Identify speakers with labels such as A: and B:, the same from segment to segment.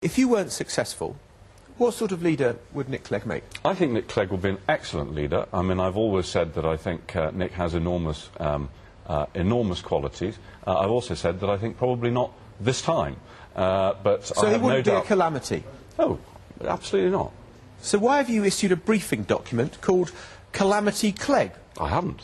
A: If you weren't successful, what sort of leader would Nick Clegg make?
B: I think Nick Clegg would be an excellent leader. I mean, I've always said that I think Nick has enormous qualities. I've also said that I think probably not this time. But
A: so
B: I have
A: he wouldn't
B: no
A: be
B: doubt.
A: a calamity?
B: Oh, absolutely not.
A: So why have you issued a briefing document called Calamity Clegg?
B: I haven't.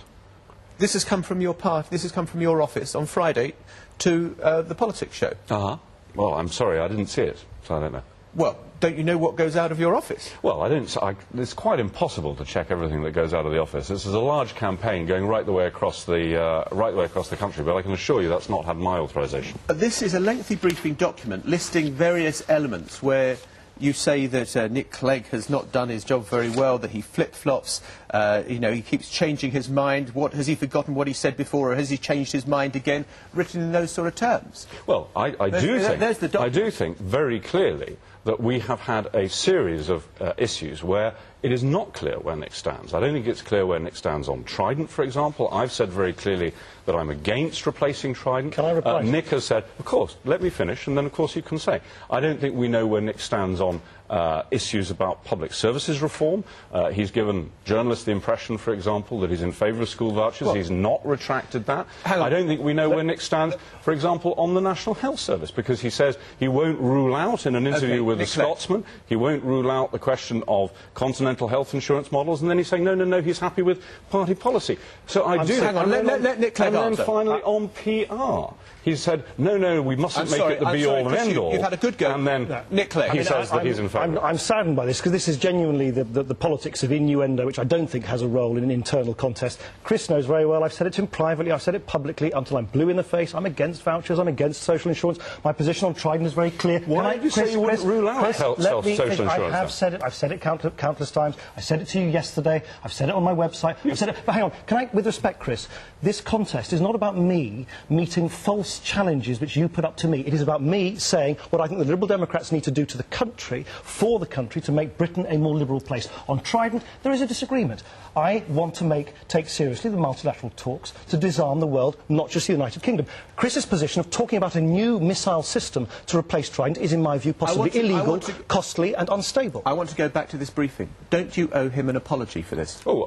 A: This has come from your part. This has come from your office on Friday to the politics show.
B: Uh-huh. Well, I'm sorry, I didn't see it, so I don't know.
A: Well, don't you know what goes out of your office?
B: Well, I don't. It's quite impossible to check everything that goes out of the office. This is a large campaign going right the way across the country, but I can assure you that's not had my authorisation.
A: This is a lengthy briefing document listing various elements where you say that Nick Clegg has not done his job very well, that he flip-flops, you know, he keeps changing his mind. What, has he forgotten what he said before, or has he changed his mind again, written in those sort of terms?
B: Well, I do think very clearly that we have had a series of issues where it is not clear where Nick stands. I don't think it's clear where Nick stands on Trident, for example. I've said very clearly that I'm against replacing Trident.
C: Can I reply?
B: Nick has said, of course, let me finish, and then, of course, you can say. I don't think we know where Nick stands on issues about public services reform. He's given journalists the impression, for example, that he's in favour of school vouchers. Well, he's not retracted that. I don't think we know where Nick stands, for example, on the National Health Service, because he says he won't rule out in an interview with a Scotsman, he won't rule out the question of continental health insurance models, and then he's saying, no, he's happy with party policy. So I do...
A: Hang on, let Nick Clegg answer.
B: And then finally on PR, he said, no, we mustn't make it the be-all and end-all.
A: You've had a good go.
B: And then
A: Nick Clegg.
B: he says that he's in favour.
C: I'm saddened by this, because this is genuinely the politics of innuendo, which I don't think has a role in an internal contest. Chris knows very well. I've said it to him privately, I've said it publicly, until I'm blue in the face. I'm against vouchers, I'm against social insurance. My position on Trident is very clear.
B: Why did you say you wouldn't rule out social insurance?
C: I've said it countless times. I said it to you yesterday. I've said it on my website. I've said it. But hang on, with respect, Chris, this contest is not about me meeting false challenges which you put up to me. It is about me saying what I think the Liberal Democrats need to do to the country, for the country, to make Britain a more liberal place. On Trident, there is a disagreement. I want to take seriously the multilateral talks to disarm the world, not just the United Kingdom. Chris's position of talking about a new missile system to replace Trident is, in my view, possibly illegal, costly and unstable.
A: I want to go back to this briefing. Don't you owe him an apology for this?
B: Oh,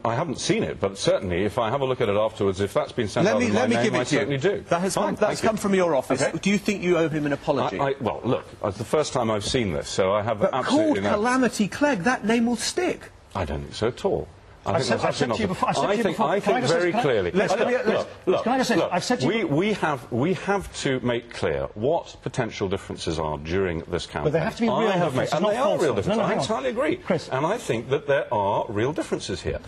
B: I haven't seen it, but certainly, if I have a look at it afterwards, if that's been sent out in my name, I certainly do.
A: That's come from your office.
B: Okay.
A: Do you think you owe him an apology?
B: Well, look, it's the first time I've seen this, so I have
A: Called
B: absolutely no...
A: Calamity Clegg, that name will stick.
B: I don't think so at all.
C: I think
B: very clearly. We have to make clear what potential differences are during this campaign.
C: But they have to be real differences,
B: and
C: not
B: they are real
C: false ones.
B: differences.
C: No,
B: I entirely agree.
C: Chris.
B: And I think that there are real differences here.